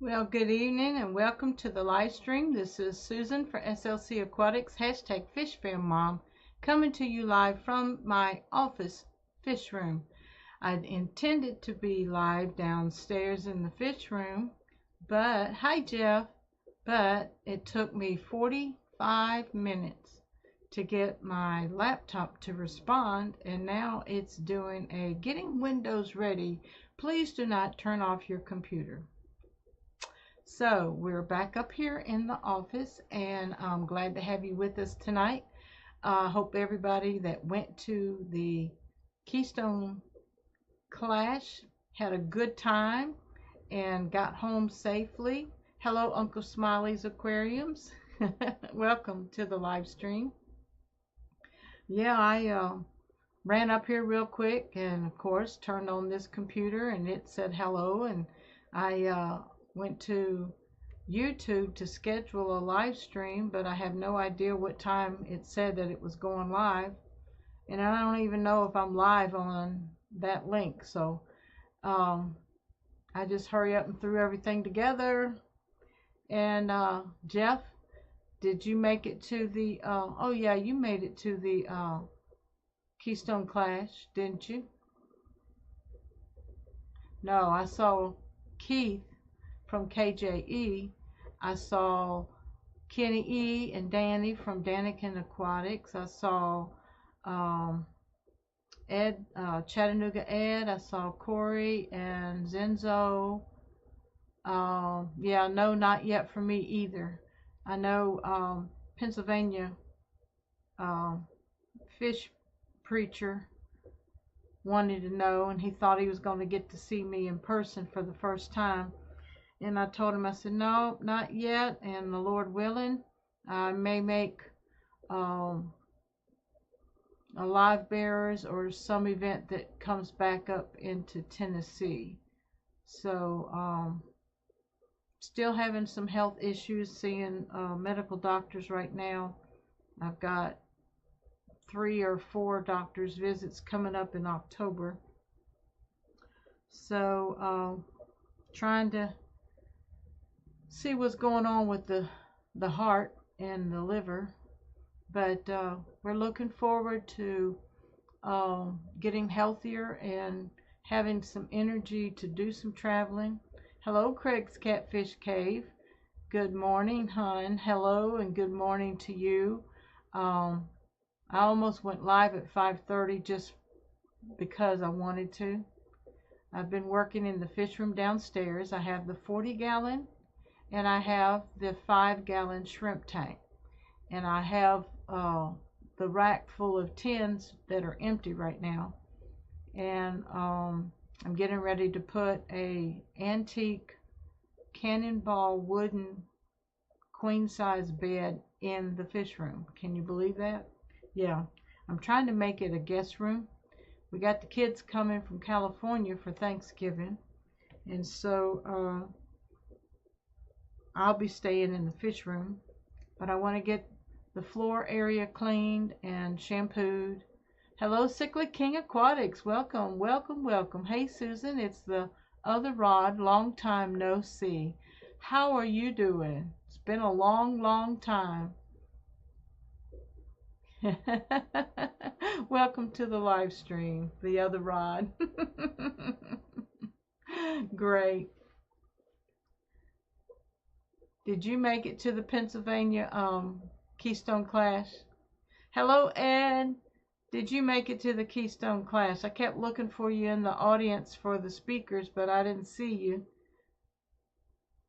Well, good evening and welcome to the live stream. This is Susan for SLC Aquatics, hashtag Fish Fam Mom, coming to you live from my office fish room. I intended to be live downstairs in the fish room, but, hi Jeff, but it took me 45 minutes to get my laptop to respond, and now it's doing a getting Windows ready. Please do not turn off your computer. So we're back up here in the office, and I'm glad to have you with us tonight. I hope everybody that went to the Keystone Clash had a good time and got home safely. Hello, Uncle Smiley's Aquariums. Welcome to the live stream. Yeah, I ran up here real quick and, of course, turned on this computer and it said hello, and I went to YouTube to schedule a live stream, but I have no idea what time it said that it was going live, and I don't even know if I'm live on that link. So I just hurry up and threw everything together. And Jeff, did you make it to the oh yeah, you made it to the Keystone Clash, didn't you? No, I saw Keith from KJE. I saw Kenny E and Danny from Daniken Aquatics. I saw Ed, Chattanooga Ed. I saw Corey and Zenzo. Yeah, no, not yet for me either. I know Pennsylvania fish preacher wanted to know, and he thought he was going to get to see me in person for the first time. And I told him, I said, no, not yet. And the Lord willing, I may make a live bearers or some event that comes back up into Tennessee. So still having some health issues, seeing medical doctors right now. I've got 3 or 4 doctor's visits coming up in October. So trying to see what's going on with the heart and the liver, but we're looking forward to getting healthier and having some energy to do some traveling. Hello, Craig's Catfish Cave. Good morning, hon. Hello and good morning to you. I almost went live at 5:30 just because I wanted to. I've been working in the fish room downstairs. I have the 40-gallon and I have the 5-gallon shrimp tank, and I have the rack full of tins that are empty right now, and I'm getting ready to put a antique Cannonball wooden queen size bed in the fish room. Can you believe that? Yeah, I'm trying to make it a guest room. We got the kids coming from California for Thanksgiving, and so I'll be staying in the fish room, but I want to get the floor area cleaned and shampooed. Hello, Cyclic King Aquatics. Welcome, welcome, welcome. Hey, Susan, it's the other Rod. Long time no see. How are you doing? It's been a long, long time. Welcome to the live stream, the other Rod. Great. Did you make it to the Pennsylvania Keystone Clash? Hello, Ed. Did you make it to the Keystone Clash? I kept looking for you in the audience for the speakers, but I didn't see you.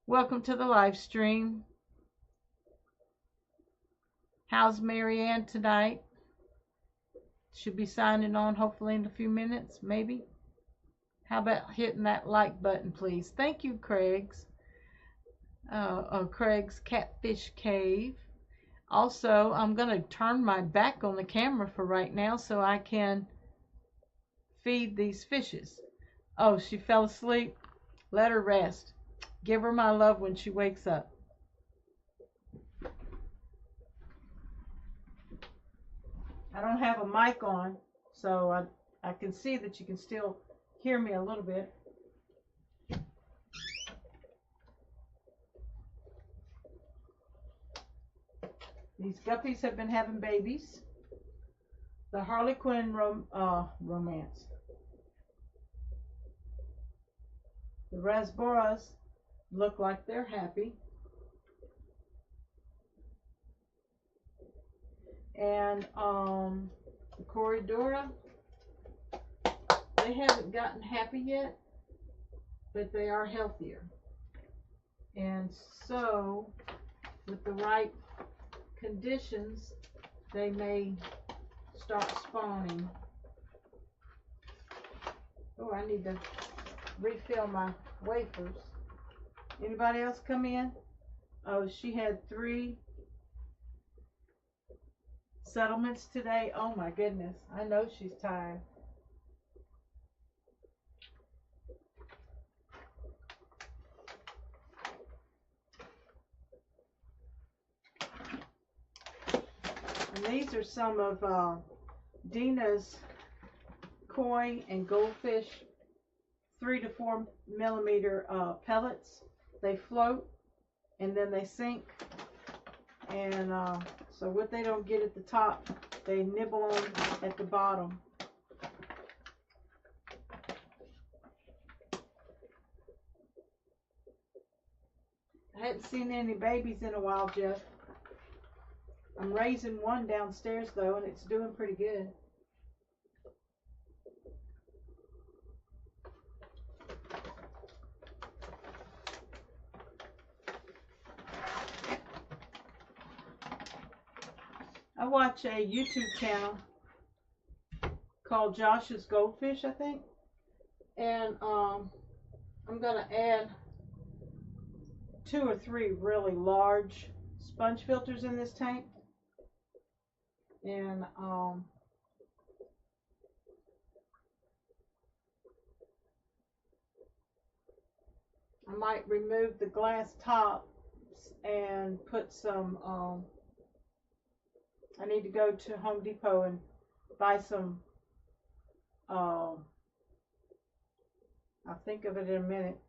Welcome to the live stream. How's Marianne tonight? Should be signing on hopefully in a few minutes, maybe. How about hitting that like button, please? Thank you, Craig's. Craig's Catfish Cave. Also, I'm going to turn my back on the camera for right now so I can feed these fishes. Oh, she fell asleep. Let her rest. Give her my love when she wakes up. I don't have a mic on, so I can see that you can still hear me a little bit. These guppies have been having babies. The Harlequin romance. The Rasboras look like they're happy. And the Corridora, they haven't gotten happy yet, but they are healthier. And so, with the right conditions, they may start spawning. Oh, I need to refill my wafers. Anybody else come in? Oh, she had 3 settlements today. Oh my goodness. I know she's tired. And these are some of Dina's koi and goldfish 3 to 4 millimeter pellets. They float and then they sink. And so what they don't get at the top, they nibble on at the bottom. I hadn't seen any babies in a while, Jeff. I'm raising one downstairs though, and it's doing pretty good. I watch a YouTube channel called Josh's Goldfish, I think. And I'm going to add 2 or 3 really large sponge filters in this tank. And I might remove the glass tops and put some I need to go to Home Depot and buy some I'll think of it in a minute.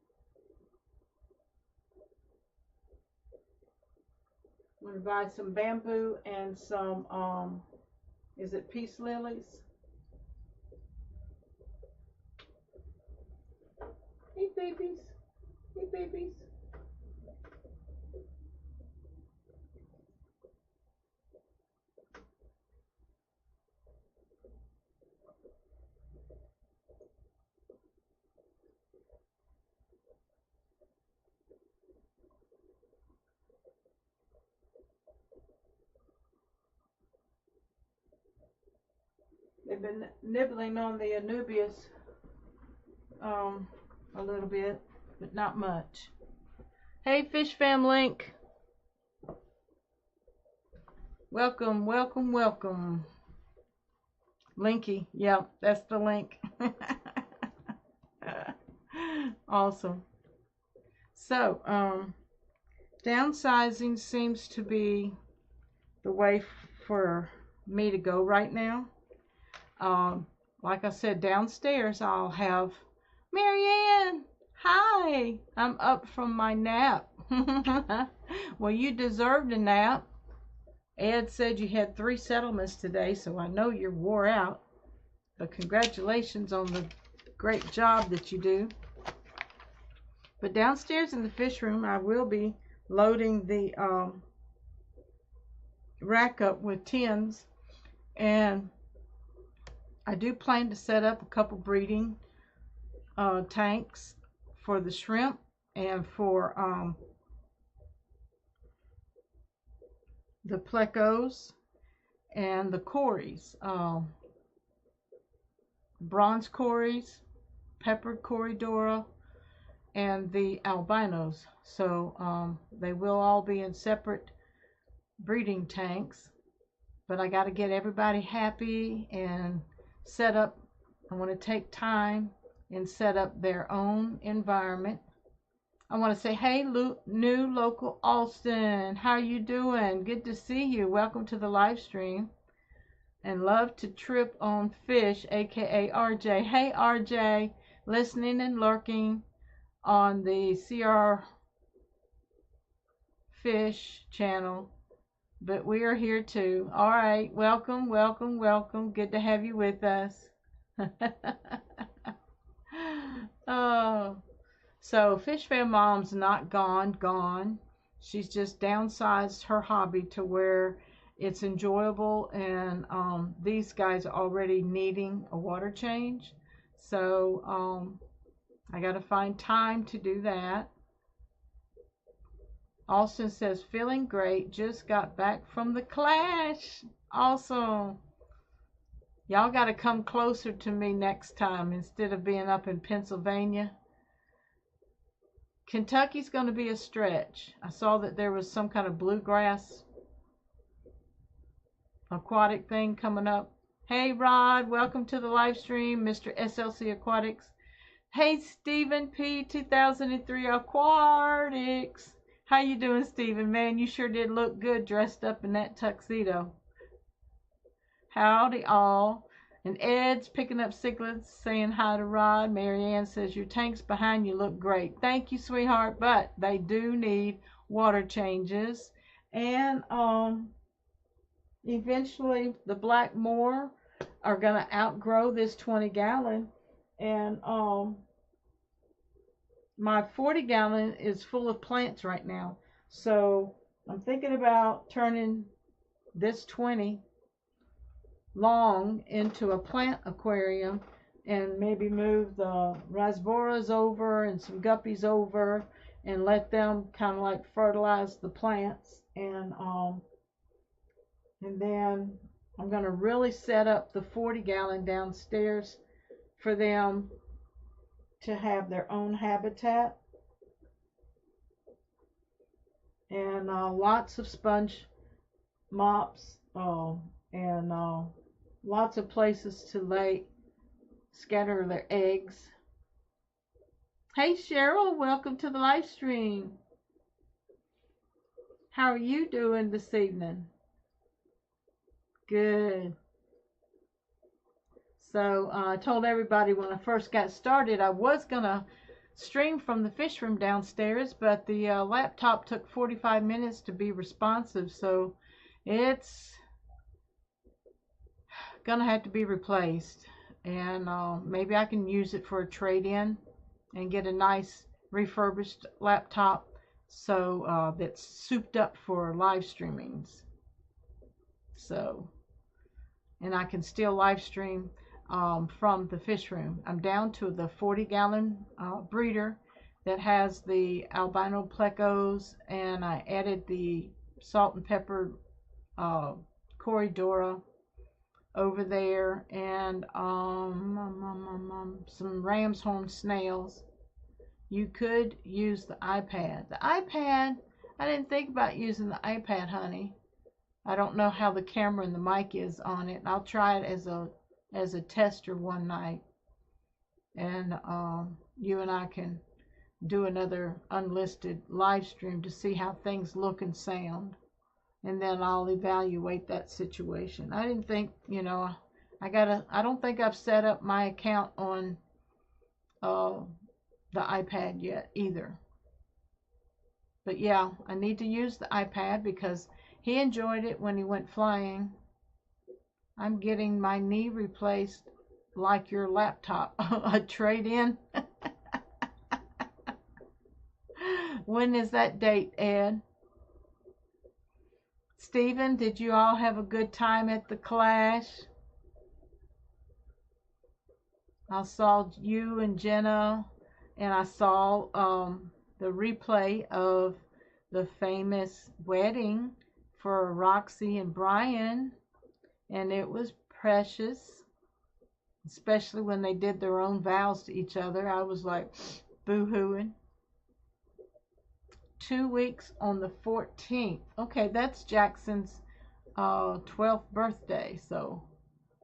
I'm going to buy some bamboo and some is it peace lilies? Hey babies. Hey babies. They've been nibbling on the Anubias a little bit, but not much. Hey Fish Fam Link. Welcome, welcome, welcome. Linky, yeah, that's the link. Awesome. So, downsizing seems to be the way for me to go right now. Like I said, downstairs I'll have Marianne. Hi, I'm up from my nap. Well, you deserved a nap. Ed said you had 3 settlements today, so I know you're wore out. But congratulations on the great job that you do. But downstairs in the fish room, I will be loading the rack up with tins, and I do plan to set up a couple breeding tanks for the shrimp and for the plecos and the cories, bronze cories, peppered corridora, and the albinos. So they will all be in separate breeding tanks, but I got to get everybody happy and set up. I want to take time and set up their own environment. I want to say, hey, new local Austin, how you doing? Good to see you. Welcome to the live stream. And love to trip on fish, aka RJ. Hey, RJ, listening and lurking on the CR Fish channel. but we are here too. All right, welcome, welcome, welcome. Good to have you with us. Oh, so Fish Fan Mom's not gone. She's just downsized her hobby to where it's enjoyable, and these guys are already needing a water change. So I got to find time to do that. Austin says, feeling great. Just got back from the Clash. Awesome. Y'all got to come closer to me next time instead of being up in Pennsylvania. Kentucky's going to be a stretch. I saw that there was some kind of bluegrass aquatic thing coming up. Hey, Rod, welcome to the live stream, Mr. SLC Aquatics. Hey, Stephen P. 2003 Aquatics. How you doing, Stephen? Man, you sure did look good dressed up in that tuxedo. Howdy all. And Ed's picking up cichlids, saying hi to Rod. Marianne says, your tanks behind you look great. Thank you, sweetheart, but they do need water changes. And eventually the Blackmore are going to outgrow this 20-gallon. And my 40-gallon is full of plants right now. So I'm thinking about turning this 20 long into a plant aquarium and maybe move the rasboras over and some guppies over and let them kind of like fertilize the plants, and then I'm going to really set up the 40-gallon downstairs for them to have their own habitat, and lots of sponge mops and lots of places to scatter their eggs. Hey Cheryl, welcome to the live stream. How are you doing this evening? Good. So I told everybody when I first got started I was gonna stream from the fish room downstairs, but the laptop took 45 minutes to be responsive, so it's gonna have to be replaced, and maybe I can use it for a trade-in and get a nice refurbished laptop, so that's souped up for live streamings. So, and I can still live stream from the fish room. I'm down to the 40-gallon breeder that has the albino plecos, and I added the salt and pepper Corydoras over there, and some ram's horn snails. You could use the iPad. The iPad, I didn't think about using the iPad, honey. I don't know how the camera and the mic is on it. I'll try it as a tester one night, and you and I can do another unlisted live stream to see how things look and sound, and then I'll evaluate that situation. I didn't think, I don't think I've set up my account on the iPad yet either. But yeah, I need to use the iPad because he enjoyed it when he went flying. I'm getting my knee replaced like your laptop. A trade-in? When is that date, Ed? Stephen, did you all have a good time at the Clash? I saw you and Jenna, and I saw the replay of the famous wedding for Roxy and Brian, and it was precious, especially when they did their own vows to each other. I was like boo-hooing. 2 weeks on the 14th. Okay, that's Jackson's 12th birthday, so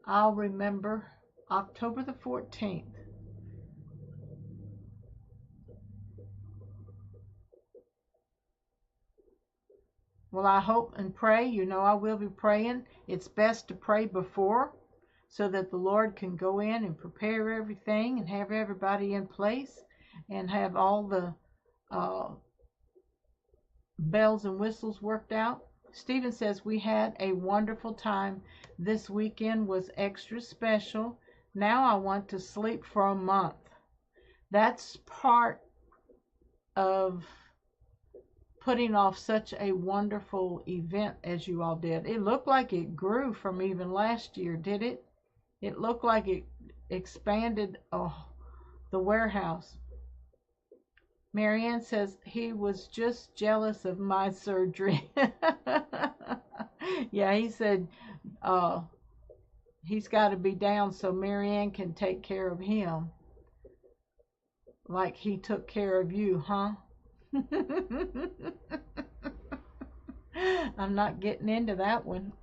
I'll remember October the 14th. Well, I hope and pray, I will be praying. It's best to pray before so that the Lord can go in and prepare everything and have everybody in place and have all the bells and whistles worked out. Stephen says, we had a wonderful time. This weekend was extra special. Now I want to sleep for a month. That's part of putting off such a wonderful event as you all did. It looked like it grew from even last year, did it? It looked like it expanded the warehouse. Marianne says he was just jealous of my surgery. Yeah, he said he's got to be down so Marianne can take care of him like he took care of you, huh? I'm not getting into that one.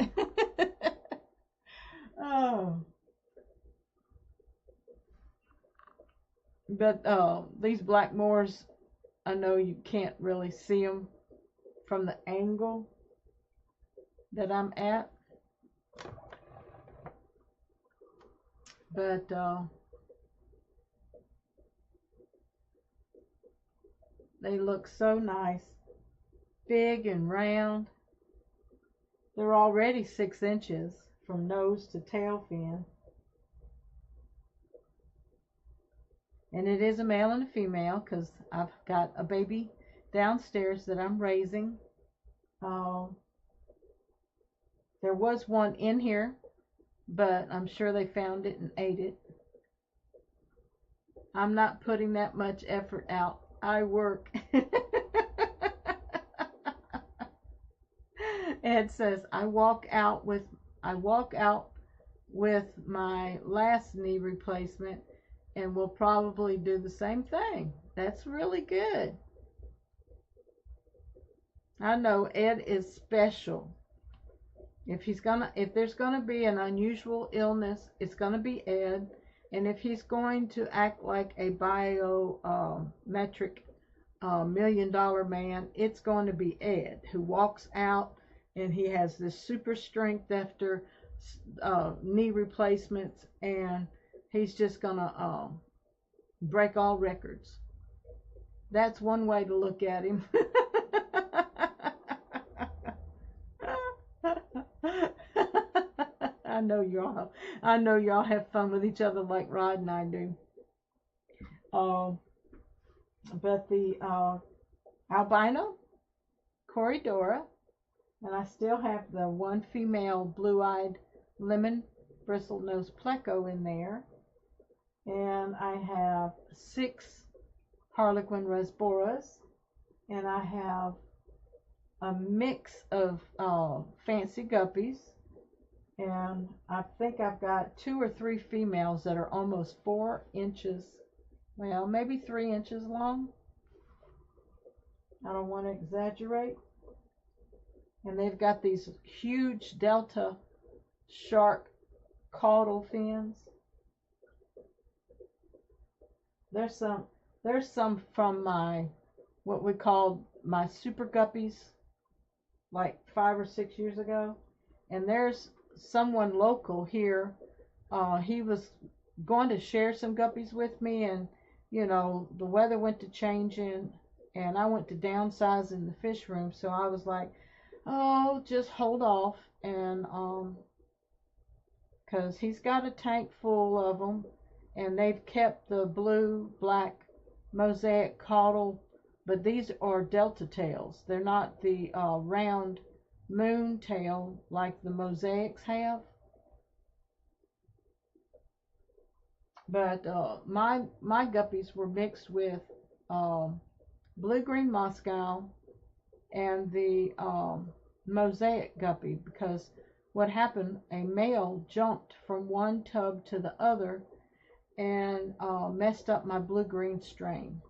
Oh. But these blackmores, I know you can't really see them from the angle that I'm at. But they look so nice. Big and round. They're already 6 inches from nose to tail fin. And it is a male and a female because I've got a baby downstairs that I'm raising. There was one in here, but I'm sure they found it and ate it. I'm not putting that much effort out. I work. Ed says I walk out with my last knee replacement, and will probably do the same thing. That's really good. I know Ed is special. If there's gonna be an unusual illness, it's gonna be Ed. And if he's going to act like a biometric $1 million man, it's going to be Ed, who walks out and he has this super strength after knee replacements, and he's just gonna break all records. That's one way to look at him. I know y'all have fun with each other like Rod and I do. But the albino Corridora, and I still have the one female blue-eyed lemon bristlenose pleco in there, and I have 6 Harlequin rasboras, and I have a mix of fancy guppies, and I think I've got 2 or 3 females that are almost 4 inches, well, maybe 3 inches long. I don't want to exaggerate. And they've got these huge delta shark caudal fins. There's some from my, what we called my super guppies, like 5 or 6 years ago. And there's someone local here. He was going to share some guppies with me, and you know, the weather went to changing, and I went to downsize in the fish room, so I was like, oh, just hold off, and because he's got a tank full of them, and they've kept the blue, black, mosaic caudal, but these are delta tails. They're not the round moon tail like the mosaics have. But my guppies were mixed with blue-green Moscow and the mosaic guppy, because what happened, a male jumped from one tub to the other and messed up my blue-green strain.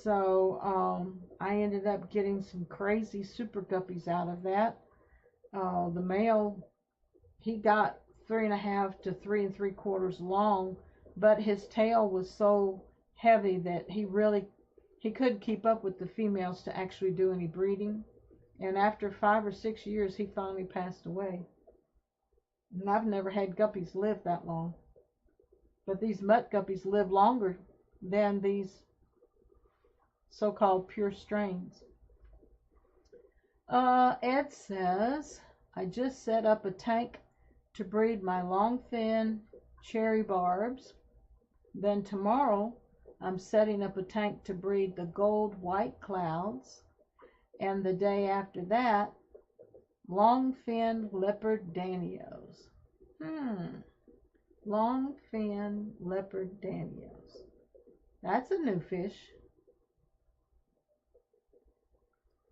So I ended up getting some crazy super guppies out of that. The male, he got 3.5 to 3 3/4 long, but his tail was so heavy that he couldn't keep up with the females to actually do any breeding. And after 5 or 6 years, he finally passed away. And I've never had guppies live that long. But these mutt guppies live longer than these so-called pure strains. Ed says, I just set up a tank to breed my longfin cherry barbs. Then tomorrow I'm setting up a tank to breed the gold white clouds. And the day after that, longfin leopard danios. Longfin leopard danios. That's a new fish.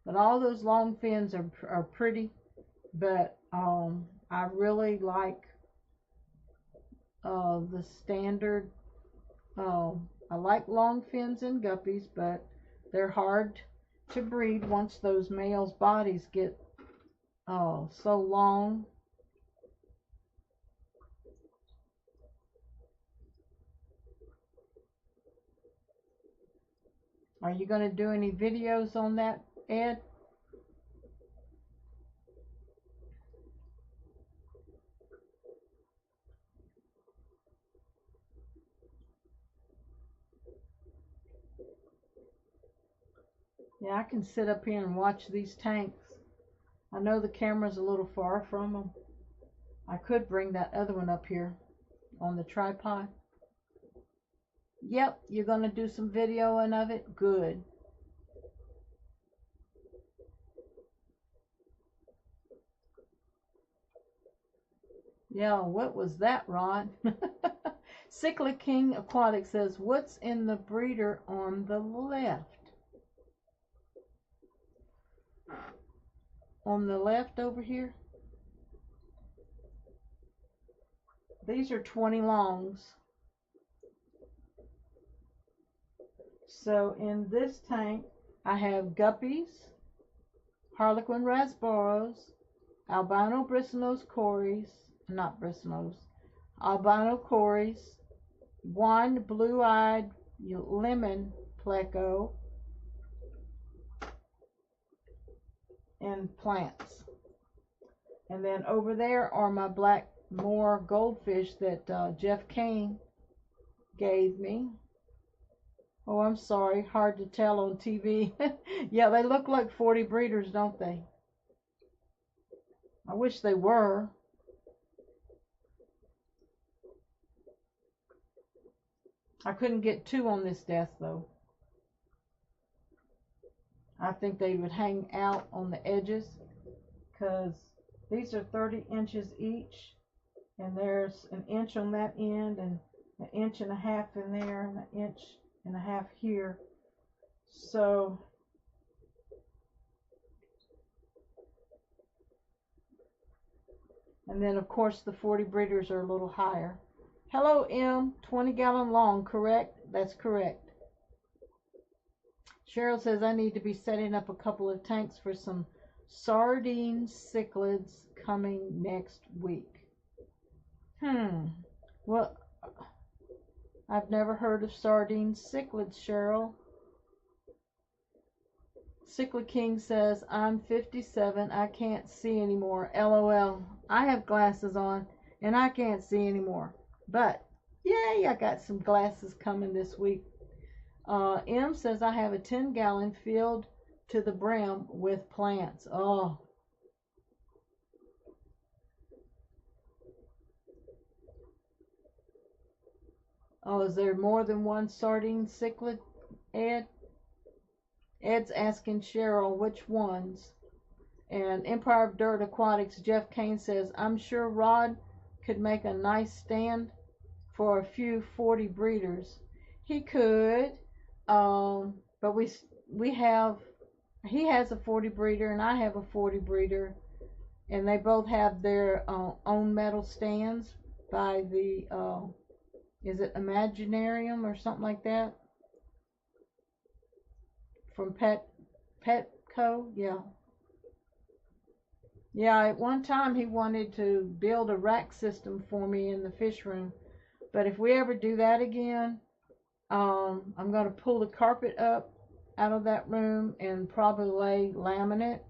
But all those long fins are pretty. But I really like the standard. I like long fins and guppies, but they're hard to breed once those males' bodies get so long. Are you going to do any videos on that, Ed? Yeah, I can sit up here and watch these tanks. I know the camera's a little far from them. I could bring that other one up here on the tripod. Yep, you're going to do some videoing of it? Good. Yeah, what was that, Rod? Cyclic King Aquatic says, what's in the breeder on the left? On the left over here? These are 20 longs. So in this tank, I have guppies, harlequin rasboros, albino bristlenose cories, not bristlenose, albino cories, one blue-eyed lemon pleco, and plants. And then over there are my black moor goldfish that Jeff Kane gave me. Oh, I'm sorry, hard to tell on TV. Yeah, they look like 40 breeders, don't they? I wish they were. I couldn't get two on this desk though. I think they would hang out on the edges because these are 30 inches each, and there's an inch on that end and an inch and a half in there and an inch and a half here. So and then of course the 40 breeders are a little higher. Hello M, 20-gallon long, correct? That's correct. Cheryl says I need to be setting up a couple of tanks for some sardine cichlids coming next week. Well, I've never heard of sardine cichlids, Cheryl. Cyclic King says, I'm 57, I can't see anymore. LOL. I have glasses on and I can't see anymore. But, yay, I got some glasses coming this week. M says, I have a 10-gallon filled to the brim with plants. Oh. Oh, is there more than one sardine cichlid, Ed? Ed's asking Cheryl which ones. And Empire of Dirt Aquatics, Jeff Kane says, I'm sure Rod could make a nice stand for a few 40 breeders. He could, but we have, he has a 40 breeder and I have a 40 breeder, and they both have their own metal stands by the, is it Imaginarium or something like that? From Petco, yeah. Yeah, at one time he wanted to build a rack system for me in the fish room. But if we ever do that again, I'm going to pull the carpet up out of that room and probably lay laminate.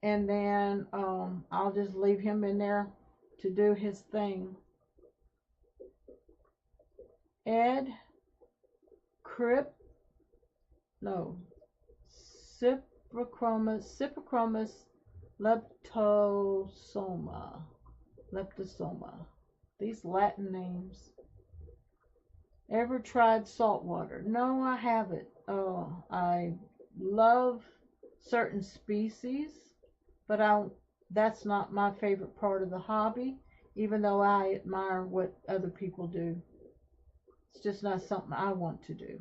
And then I'll just leave him in there to do his thing. Ed Crip, no, Cyprichromis leptosoma. Leptosoma. These Latin names. Ever tried saltwater? No, I haven't. I love certain species, but that's not my favorite part of the hobby, even though I admire what other people do. It's just not something I want to do.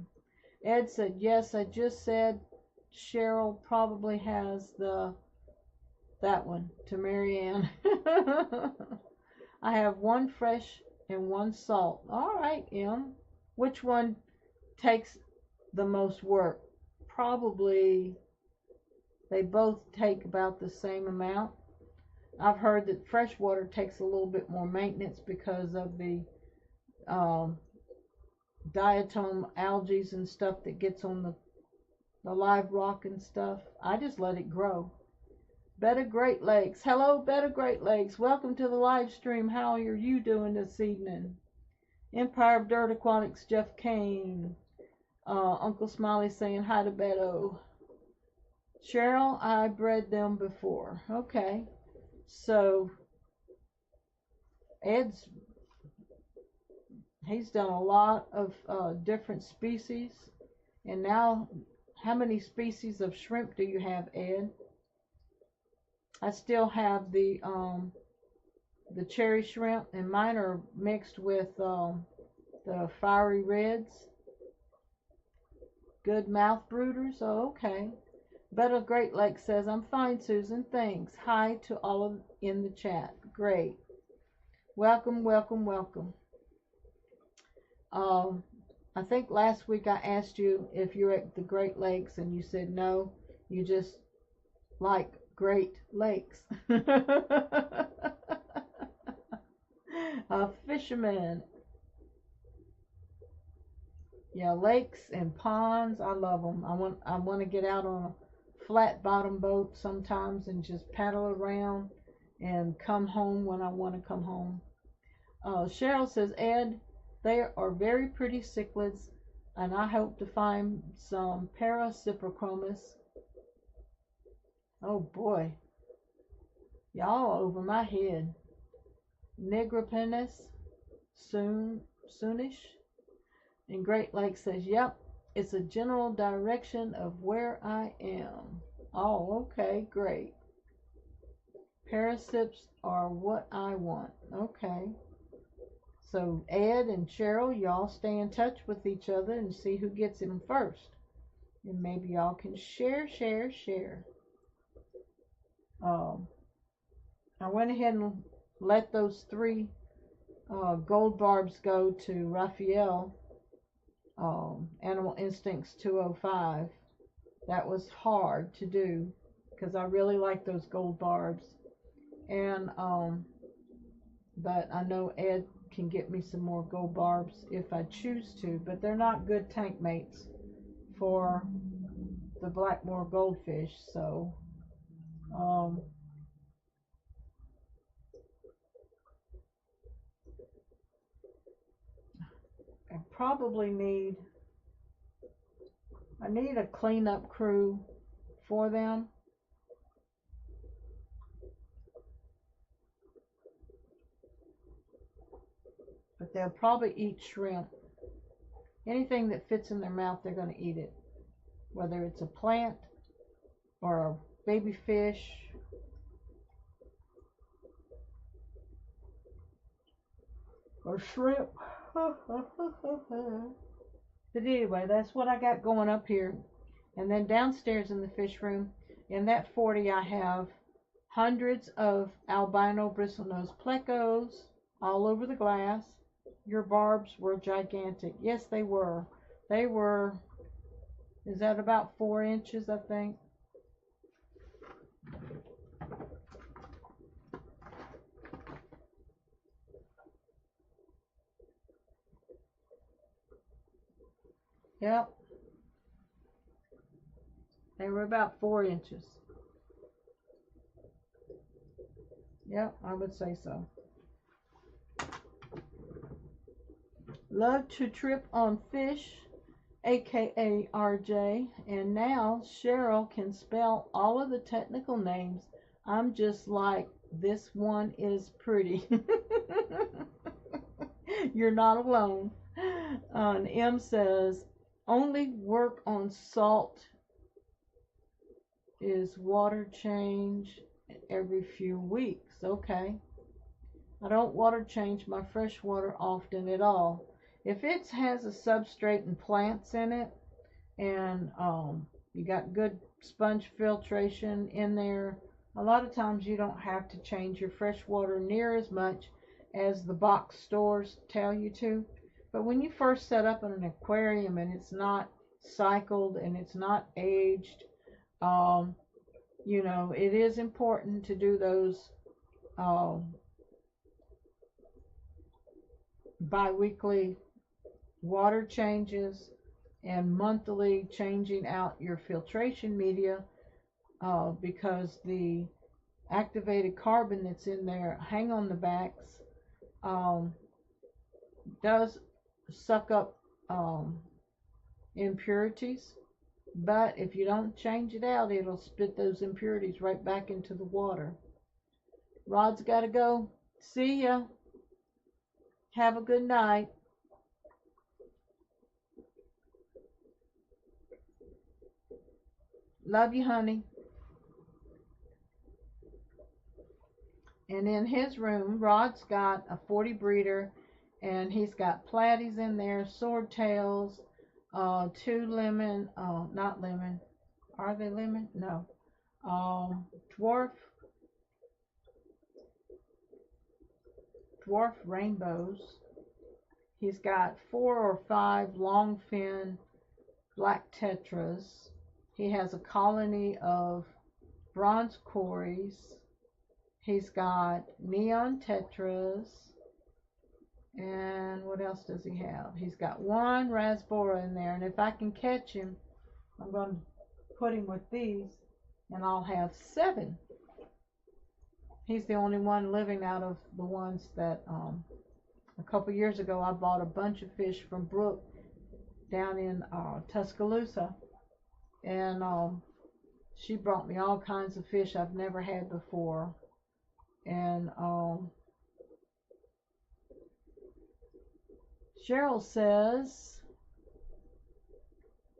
Ed said, yes, I just said Cheryl probably has that one to Marianne. I have one fresh and one salt. All right, M. Which one takes the most work? Probably they both take about the same amount. I've heard that fresh water takes a little bit more maintenance because of the diatom algae and stuff that gets on the live rock and stuff. I just let it grow. Better Great Lakes. Hello, Better Great Lakes. Welcome to the live stream. How are you doing this evening? Empire of Dirt Aquatics, Jeff Kane. Uncle Smiley saying hi to Beto. Cheryl, I bred them before. Okay. So, he's done a lot of different species. And now, how many species of shrimp do you have, Ed? I still have the cherry shrimp, and mine are mixed with the fiery reds. Good mouth brooders. Oh, okay. Better Great Lake says, I'm fine, Susan. Thanks. Hi to all of in the chat. Great. Welcome, welcome, welcome. I think last week I asked you if you're at the Great Lakes, and you said no. You just like Great Lakes. A fisherman. Yeah, lakes and ponds. I love them. I want to get out on a flat bottom boat sometimes and just paddle around and come home when I want to come home. Cheryl says, Ed, they are very pretty cichlids, and I hope to find some Paracyprochromis. Oh boy, y'all over my head. Nigropenis soonish. And Great Lakes says, yep, it's a general direction of where I am. Oh, okay, great. Paracyps are what I want. Okay. So Ed and Cheryl, y'all stay in touch with each other and see who gets them first. And maybe y'all can share. I went ahead and let those 3 gold barbs go to Raphael. Animal Instincts 205. That was hard to do because I really like those gold barbs, and but I know Ed can get me some more gold barbs if I choose to, but they're not good tank mates for the Blackmore goldfish. So I probably need a cleanup crew for them. But they'll probably eat shrimp. Anything that fits in their mouth, they're going to eat it. Whether it's a plant or a baby fish. Or shrimp. But anyway, that's what I got going up here. And then downstairs in the fish room, in that 40, I have hundreds of albino bristlenose plecos all over the glass. Your barbs were gigantic. Yes, they were. They were, is that about 4 inches, I think? Yep. They were about 4 inches. Yep, I would say so. Love to trip on fish aka RJ, and now Cheryl can spell all of the technical names. I'm just like, this one is pretty. You're not alone. And M says, only work on salt is water change every few weeks. Okay. I don't water change my fresh water often at all. If it has a substrate and plants in it, and you got good sponge filtration in there, a lot of times you don't have to change your fresh water near as much as the box stores tell you to. But when you first set up in an aquarium and it's not cycled and it's not aged, you know, it is important to do those bi-weekly water changes and monthly changing out your filtration media, because the activated carbon that's in there, hang on the backs, does suck up impurities. But if you don't change it out, it'll spit those impurities right back into the water. Rod's got to go. See ya. Have a good night. Love you, honey. And in his room, Rod's got a 40 breeder, and he's got platies in there, swordtails, two lemon, not lemon, are they lemon? No. Dwarf rainbows. He's got 4 or 5 long fin black tetras. He has a colony of bronze cories. He's got neon tetras. And what else does he have? He's got 1 rasbora in there. And if I can catch him, I'm going to put him with these, and I'll have 7. He's the only one living out of the ones that, a couple years ago, I bought a bunch of fish from Brooke down in Tuscaloosa. And she brought me all kinds of fish I've never had before. And Cheryl says,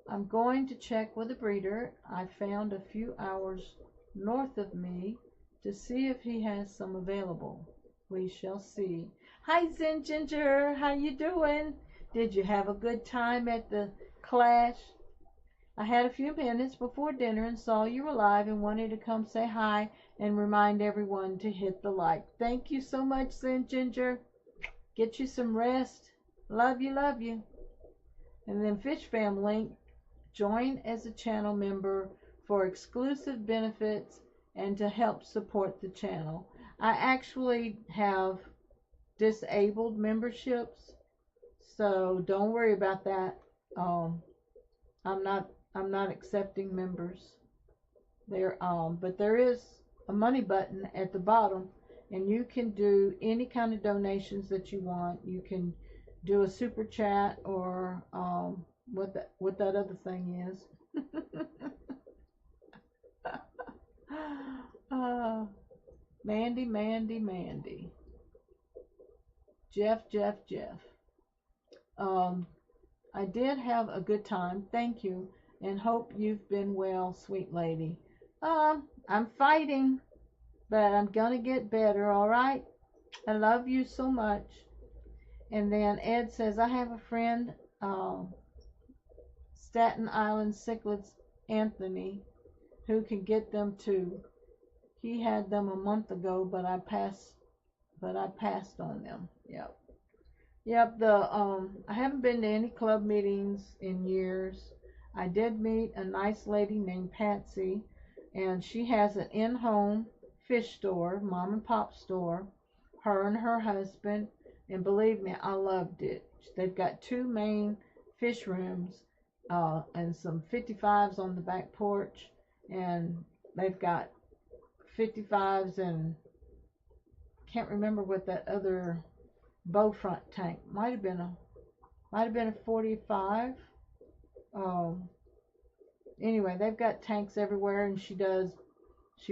I'm going to check with a breeder I found a few hours north of me to see if he has some available. We shall see. Hi, Zen Ginger. How you doing? Did you have a good time at the clash? I had a few minutes before dinner and saw you were live and wanted to come say hi and remind everyone to hit the like. Thank you so much, Zen Ginger. Get you some rest. Love you, love you. And then Fish Fam link, join as a channel member for exclusive benefits and to help support the channel. I actually have disabled memberships, so don't worry about that. I'm not accepting members there, but there is a money button at the bottom, and you can do any kind of donations that you want. You can do a super chat or what that other thing is. Mandy. Jeff. I did have a good time, thank you, and hope you've been well, sweet lady. I'm fighting, but I'm gonna get better, alright? I love you so much. And then Ed says, I have a friend, Staten Island Cichlids, Anthony, who can get them too. He had them a month ago, but I passed on them. Yep, I haven't been to any club meetings in years. I did meet a nice lady named Patsy, and she has an in-home fish store, mom and pop store, her and her husband, and believe me, I loved it. They've got 2 main fish rooms, and some 55s on the back porch, and they've got 55s and can't remember what that other bow front tank might have been a 45. Um, anyway, they've got tanks everywhere, and she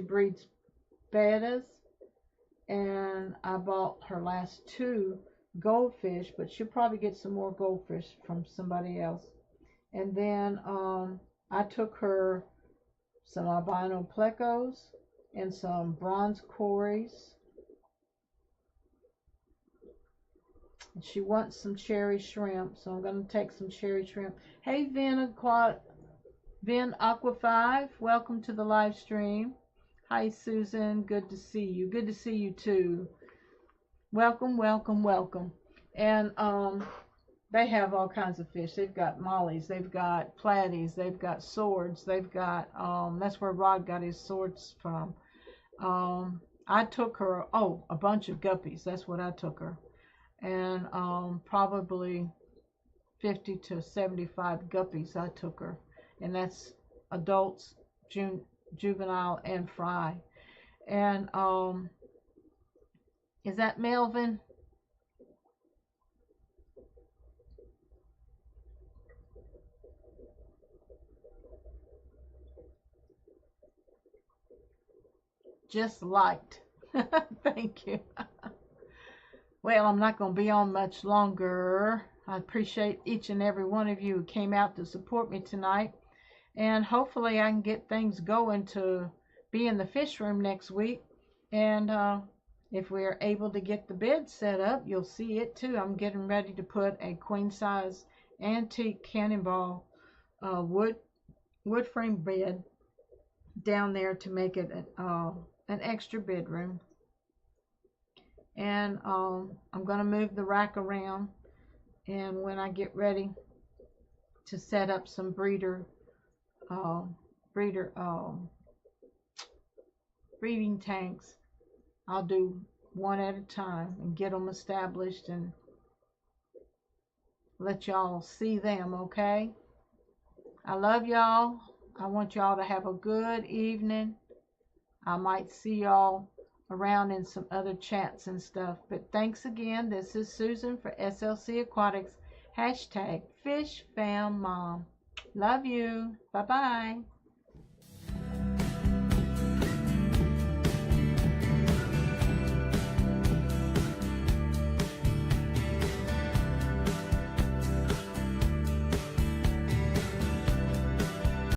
breeds bettas, and I bought her last two goldfish, but she'll probably get some more goldfish from somebody else. And then I took her some albino plecos and some bronze cories. And she wants some cherry shrimp, so I'm going to take some cherry shrimp. Hey, Vin Aqua 5, welcome to the live stream. Hi, Susan. Good to see you. Good to see you too. Welcome, welcome, welcome. And they have all kinds of fish. They've got mollies, they've got platies, they've got swords, they've got that's where Rod got his swords from. I took her a bunch of guppies. That's what I took her, and probably 50 to 75 guppies I took her, and that's adults, juvenile, and fry. And is that Melvin? Just liked. Thank you. Well, I'm not going to be on much longer. I appreciate each and every one of you who came out to support me tonight. And hopefully I can get things going to be in the fish room next week. And if we're able to get the bed set up, you'll see it too. I'm getting ready to put a queen size antique Cannonball wood frame bed down there to make it an extra bedroom. And I'm going to move the rack around, and when I get ready to set up some breeding tanks, I'll do one at a time and get them established and let y'all see them. Okay, I love y'all. I want y'all to have a good evening. I might see y'all around in some other chats and stuff. But thanks again. This is Susan for SLC Aquatics. #FishFamMom. Love you. Bye-bye.